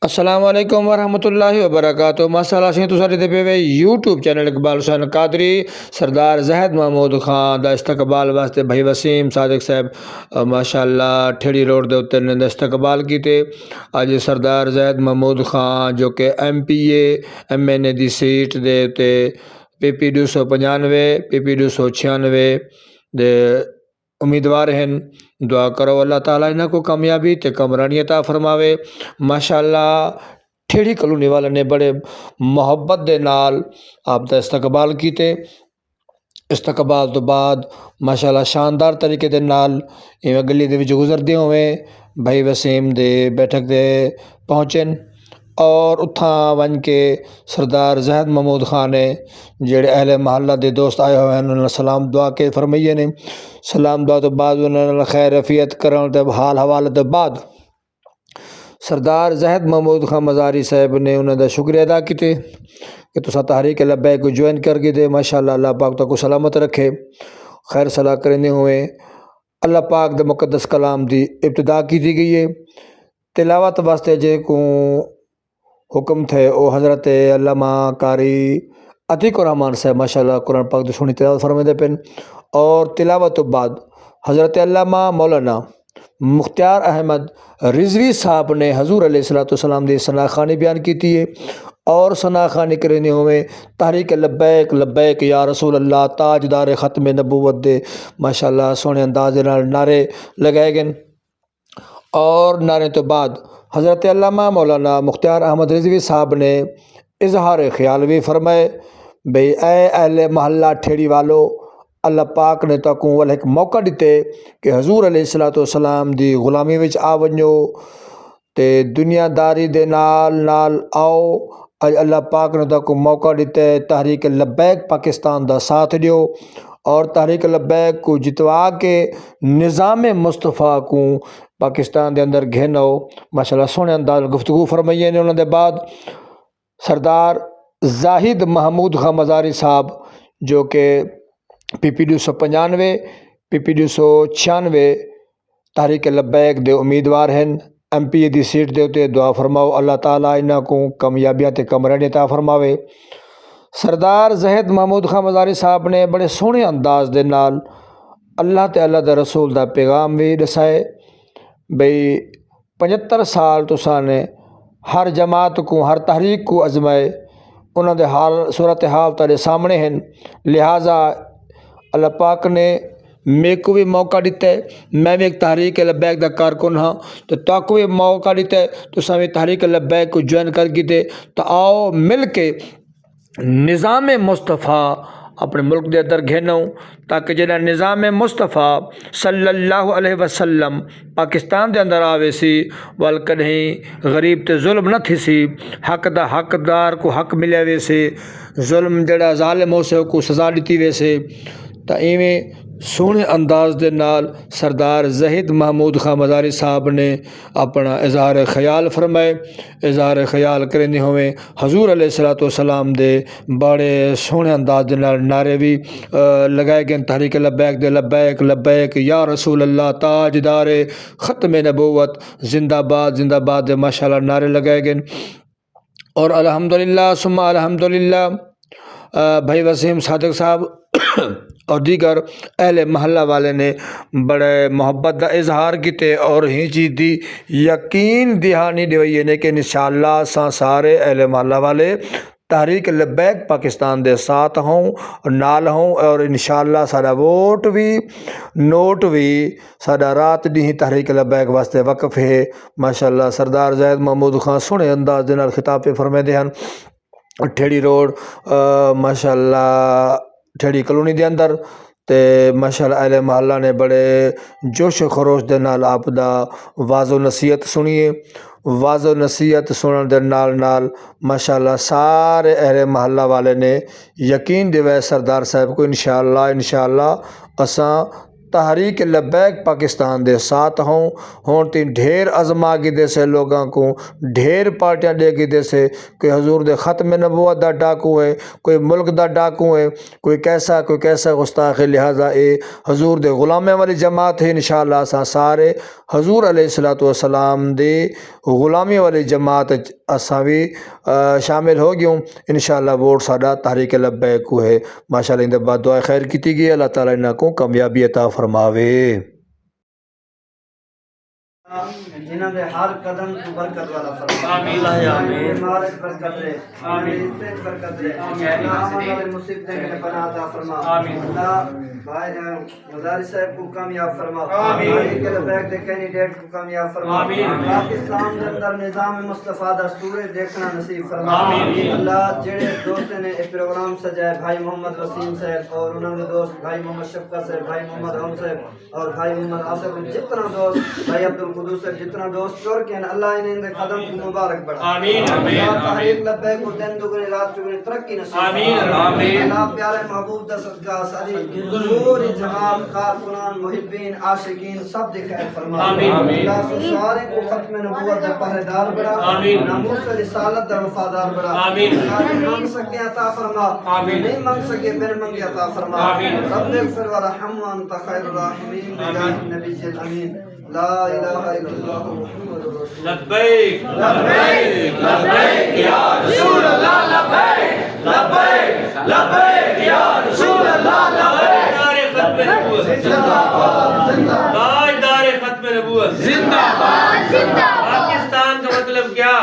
السلام علیکم ورحمۃ اللہ وبرکاتہ مسئلہ سے تو سارے دے پہ یوٹیوب چینل اقبال حسین قادری سردار زہد محمود خان دا استقبال واسطے بھائی وسیم صادق صاحب ماشاءاللہ ٹھیڑی روڈ دے اتنے نے استقبال کیتے اج سردار زہد محمود خان جو کہ MPA دی سیٹ دے تے PP 295 PP 296 دے امیدوار ہیں۔ دعا کرو اللہ تعالیٰ انہاں کو کامیابی تے کمرانی عطا فرماوے۔ ماشاءاللہ ٹھیڑی کالونی والے نے بڑے محبت دے نال آپ دا استقبال کیتے۔ استقبال تو بعد ماشاءاللہ شاندار طریقے دے نال ایویں گلی دے وچ گزردے ہوئے بھائی وسیم دے بیٹھک دے پہنچن اور اتھاں ون کے سردار زہد محمود خان نے جڑے اہل محلہ دے دوست آئے ہوئے ہیں انہوں نے سلام دعا کے فرمائیے نے۔ سلام دعا تو بعد انہوں نے خیر رفیت کرن تے حال حوالہ دے بعد سردار زہد محمود خان مزاری صاحب نے انہوں دا شکریہ ادا کیتے کہ تسا تحریک لبیک کو جوائن کر کے دے۔ ماشاءاللہ اللہ پاک تو کو سلامت رکھے۔ خیر صلاح کرنے ہوئے اللہ پاک دے مقدس کلام دی ابتدا کی دی گئی ہے۔ تلاوت واسطے جے کو حکم تھے او حضرت علامہ قاری عتیق الرحمن صاحب ماشاءاللہ قرآن پاک دی سونی تلاوت فرمائے پن اور تلاوت تو بعد حضرت علامہ مولانا مختار احمد رضوی صاحب نے حضور علیہ السلام دی ثنا خوانی بیان کیتی ہے اور ثنا خوانی کرنے ہوئے تحریک لبیک لبیک یا رسول اللہ تاجدار ختم نبوت دے ماشاءاللہ سونے انداز نال نعرے لگائے گئے اور نعرے تو بعد حضرت علامہ مولانا مختار احمد رضوی صاحب نے اظہار خیال بھی فرمائے بھئی اے اہل محلہ ٹھیڑی والو اللہ پاک نے تاکوں والا ایک موقع دیتے کہ حضور علیہ السلام دی غلامی وچ آ ونجو تے دنیا داری دے نال نال آؤ۔ اج اللہ پاک نے تاکوں موقع دیتے تحریک لبیک پاکستان دا ساتھ دیو اور تحریک لبیک کو جتوا کے نظام مصطفیٰ کو پاکستان دے اندر گھنو ماشاءاللہ سونے انداز گفتگو فرمائیے نے۔ انہوں دے بعد سردار زاہد محمود خان مزاری صاحب جو کہ PP 295 PP 296 تحریک لبیک دے امیدوار ہیں MPA دی سیٹ دے تے دعا فرماؤ اللہ تعالیٰ انہاں کو کامیابیاں تے کمرانی عطا فرماوے۔ سردار زہد محمود خان مزاری صاحب نے بڑے سونے انداز دے نال اللہ تے اللہ دے رسول دا پیغام بھی دسائے بھئی 75 سال تساں نے ہر جماعت کو ہر تحریک کو ازمائے انہوں دے حال صورتحال تارے سامنے ہیں، لہٰذا اللہ پاک نے میں کو بھی موقع دیتا ہے۔ میں بھی ایک تحریک لبیک دا کارکن ہاں تو تاکو بھی موقع دیتا ہے تو سامنے تحریک لبیک کو جوائن کر کے دے تو آؤ مل کے نظام مصطفیٰ اپنے ملک دے اندر گھنوں تاکہ جنہ نظام مصطفیٰ صلی اللہ علیہ وسلم پاکستان دے اندر آوے سی والکدہیں غریب تے ظلم نہ تھی سی حق دا حقدار کو حق ملے وے سے ظلم جڑا ظالم ہو سے کو سزا دیتی وے سے تا ایویں سونے انداز دے نال سردار زہد محمود خان مزاری صاحب نے اپنا اظہار خیال فرمائے۔ اظہار خیال کرنے ہوئے حضور علیہ السلام دے بڑے سونے انداز دے نال نعرے بھی لگائے گئے تحریک لبیک دے لبیک لبیک یا رسول اللہ تاجدار ختم نبوت زندہ باد دے ماشاءاللہ نعرے لگائے گئے اور الحمدللہ ثم الحمدللہ بھائی وسیم صادق صاحب اور دیگر اہل محلہ والے نے بڑے محبت دا اظہار کیتے اور ہی چیز دی یقین دہانی دیوئی نے کہ انشاءاللہ سارے اہل محلہ والے تحریک لبیک پاکستان دے ساتھ ہوں نال ہوں اور انشاءاللہ سارا ووٹ بھی نوٹ بھی سارا رات دی تحریک لبیک واسطے وقف ہے۔ ماشاءاللہ سردار زہد محمود خان سونے انداز دے نال خطاب پہ فرمائے دے ہیں ٹھیڑی روڈ ماشاءاللہ ٹھیڑی کالونی دے اندر تے ماشاءاللہ اہل محلہ نے بڑے جوش و خروش دے نال آپ دا واضح و نصیحت سنیے۔ واضح و نصیحت سنن دے نال نال ماشاءاللہ سارے اہل محلہ والے نے یقین دیوے سردار صاحب کو انشاءاللہ اساں تحریک لبیک پاکستان دے ساتھ ہوں تی ڈھیر ازما کی دے سے لوگاں کو ڈھیر پارٹیاں دے کی دے سے کوئی حضور دے ختم نبوت دا ڈاکو ہے، کوئی ملک دا ڈاکو ہے، کوئی کیسا گستاخ ہے۔ لہٰذا اے حضور دے غلامے والی جماعت ہے، انشاءاللہ اساں سارے حضور علیہ السلام دے غلامی والی جماعت اساں بھی شامل ہو گیوں۔ انشاءاللہ ووٹ ساڈا تحریک لبیک کو ہے۔ ماشاءاللہ ان دے بعد دعا خیر کیتی گئی، اللہ تعالیٰ انہاں کو کامیابی عطا فرماوے۔ جنہاں دے ہر قدم کو برکت والا فرما، آمین آمین، بیمار برکت دے، آمین، عزت برکت دے، اللہ ہمارے مصیبتیں کے پناہ عطا فرما، آمین، اللہ بھائی مدارس صاحب کو کامیاب فرما، آمین، تحریک لبیک دے کینڈیڈیٹ کو کامیاب فرما، آمین، پاکستان دے اندر نظام مصطفیٰ دا سورج دیکھنا نصیب فرما، آمین، اللہ جڑے دوست نے ایک پروگرام سجائے، بھائی محمد وسیم صاحب اور انہوں نے دوست بھائی محمد شفقت صاحب، بھائی محمد ہم صاحب اور بھائی محمد آصف، جتنا دوست بھائی عبدالقدوس صاحب، جتنا دوست چور کے اللہ انہیں دے قدم کو مبارک بڑھا، آمین آمین، اللہ تحریک لبیک کو دن دگنی رات چگنی ترقی نصیب آمین فرما، آمین، اللہ پیارے محبوب دا صدقہ ساری پوری جماعت کارکنان محبین عاشقین سب دے خیر فرما، آمین اللہ سارے کو ختم نبوت دا پہرے دار بڑھا، آمین، ناموس رسالت دا وفادار بڑھا، آمین، اللہ جو مانگ سکے عطا فرما، آمین، نہیں مانگ سکے بن منگے عطا فرما، آمین، رب اغفر ورحم وانت خیر الراحمین بجاہ النبی الامین، لا الہ الا اللہ محمد رسول اللہ۔ لبیک لبیک لبیک یا رسول اللہ، لبیک لبیک لبیک یا رسول اللہ، لبیک دار ختم نبوت زندہ باد، تاجدار ختم نبوت زندہ باد، پاکستان کا مطلب کیا؟